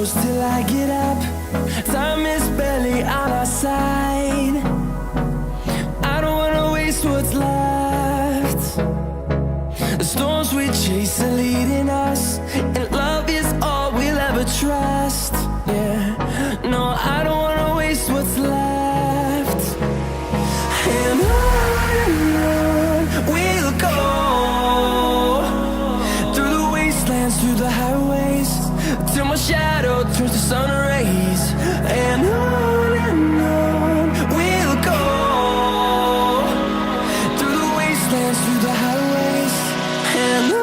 close till I get up. Time is barely on our side. I don't wanna waste what's left. The storms we chase are leading us, and love is all we'll ever trust. Yeah, no, I don't wanna waste what's left. And on we'll go, through the wastelands, through the highways, till my shadow turns to sun rays. And on we'll go, through the wastelands, through the highways, and on.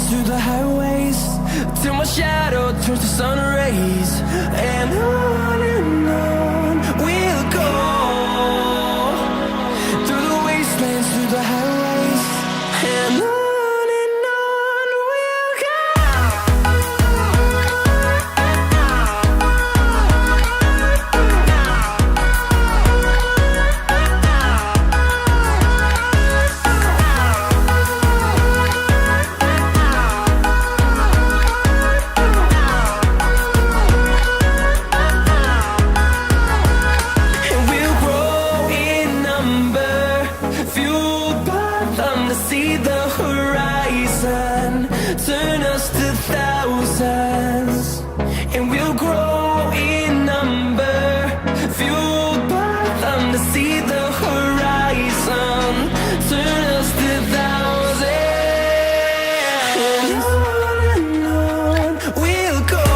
Through the highways, till my shadow turns to sun rays. And on we'll go, through the wastelands, through the highways, and on. See the horizon turn us to thousands, and we'll grow in number, fueled by them to see the horizon turn us to thousands. And on we'll go,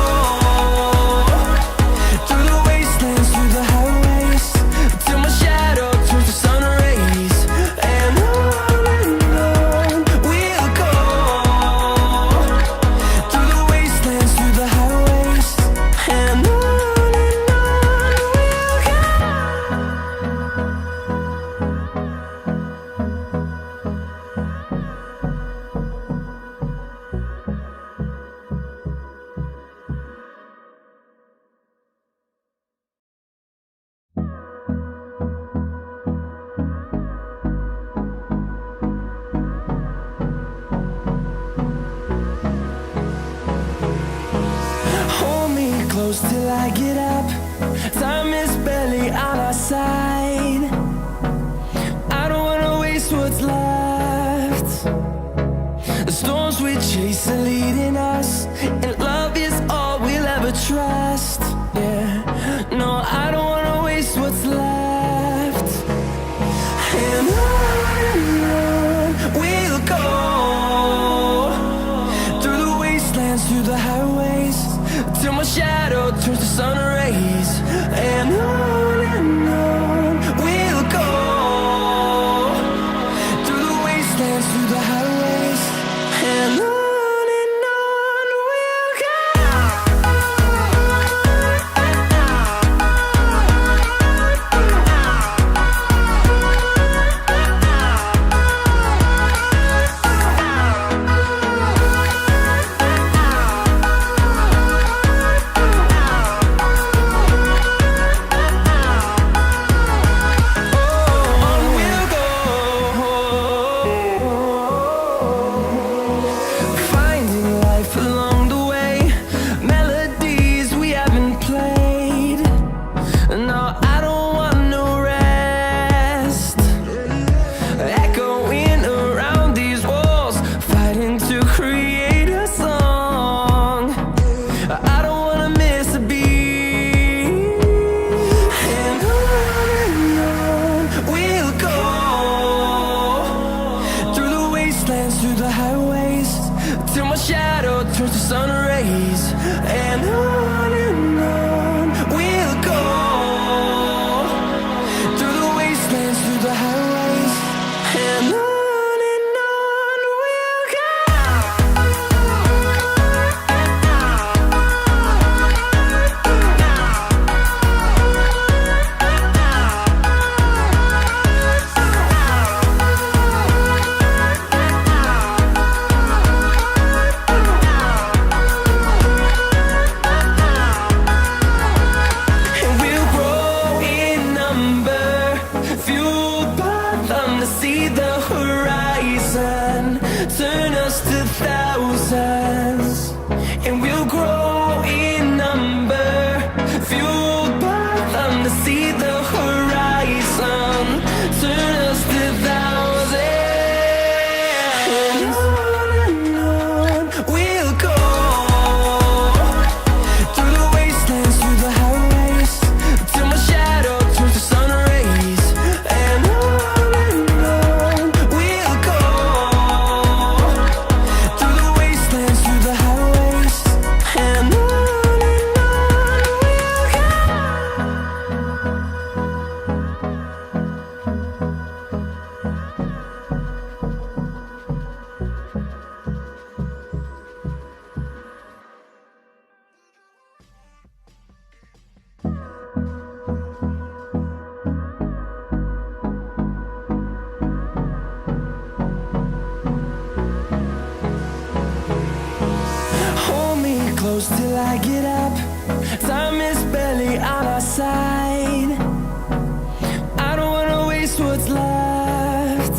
through the wastelands, through the highways, till my shadow turns to sun rays. And close till I get up. Time is barely on our side. I don't wanna waste what's left. The storms we chase are leading us, and love is all we'll ever trust. Yeah, no, I don't wanna waste what's left. And on we'll go, through the wastelands, through the highways, till my shadow turns to sun rays. And on we'll go, through the wastelands, through the highways, and on. fueled by them to see the horizon, turn us to thousands, and we'll grow in number, fueled by them to see the horizon, turn us to thousands, and on we'll go, through the wastelands, through the highways, till my shadow turns to sun rays, and on we'll go, through the wastelands, through the highways, and on hold me close till I get up. Time is barely on our side. I don't wanna waste what's left.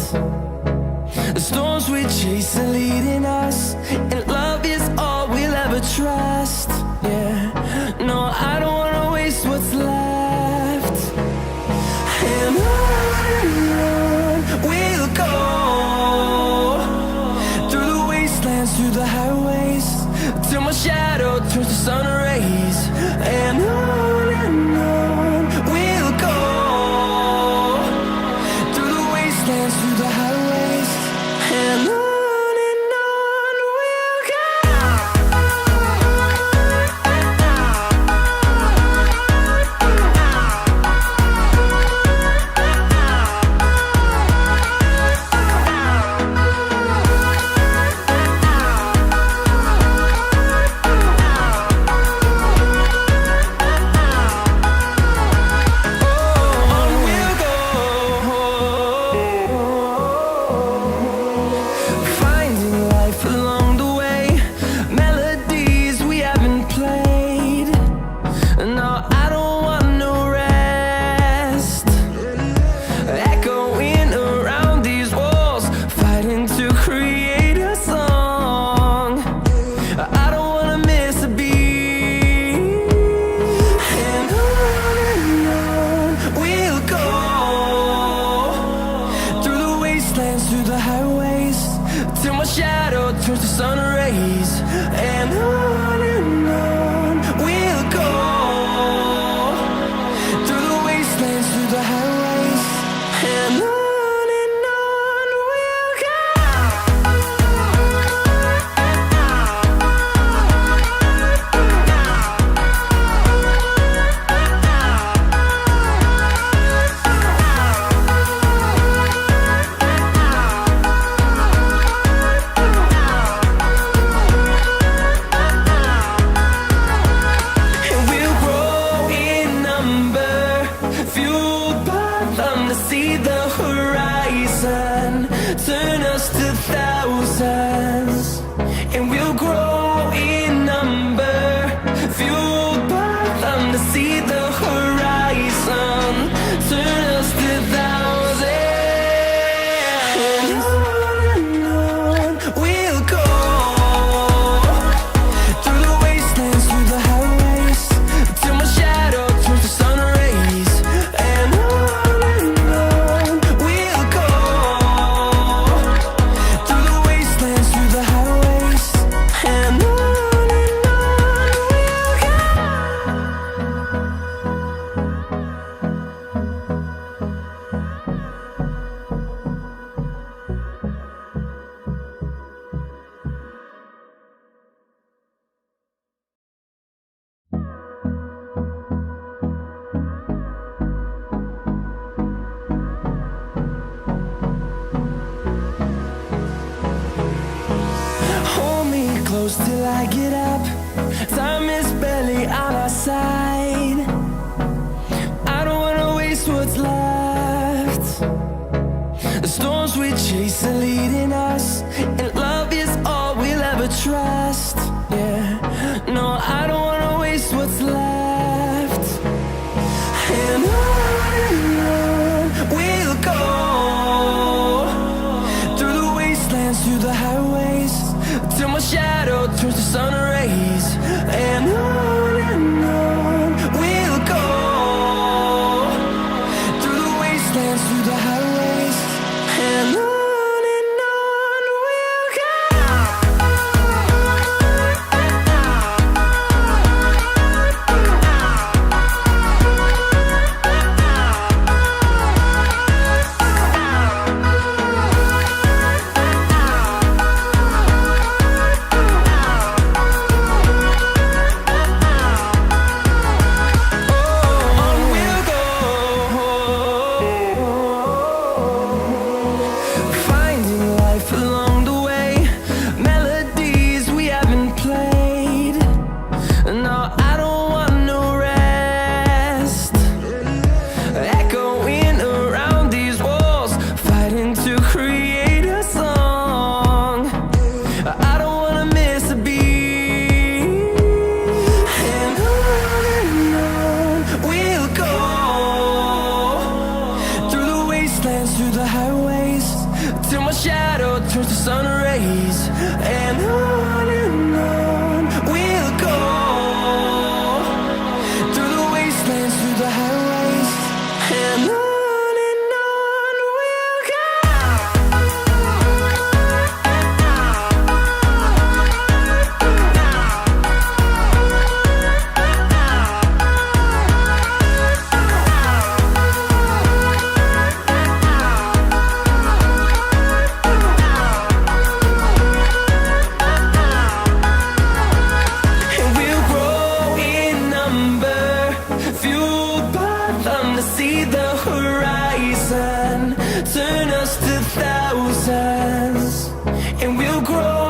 The storms we chase are leading us, and love is all we'll ever trust. Yeah, no, I don't wanna waste what's left. And on we'll go, through the wastelands, through the highways, till my shadow turns to sun rays, and on we'll go, through the wastelands, through the highways, and on we'll go. Finding life along the way, melodies we haven't played. No, I don't want no rest. Echoing around these walls, fighting to create a song. I don't wanna miss a beat. And on we'll go, through the wastelands, through the highways, till my shadow turns to sun rays, and on we'll go, through the wastelands, through the highways, and on we'll go. And we'll grow in number, fueled by them to see the horizon, turn us to thousands, and we'll grow in number, fueled by them to see the horizon, turn us to thousands, and on we'll go, through the wastelands, through the highways, till my shadow turns to sun rays, and on we'll go, through the wastelands, through the highways, and on we'll go. Hold me close till I get up. Time is barely on our side. I don't wanna waste what's left. The storms we chase are leading us, and love is all we'll ever trust. Yeah, no, I don't wanna waste what's left. And on we wastelands, through the highways, till my shadow turns to sun rays. And on we'll go, through the wastelands, through the highways, and on we'll go. See the horizon turn us to thousands, and we'll grow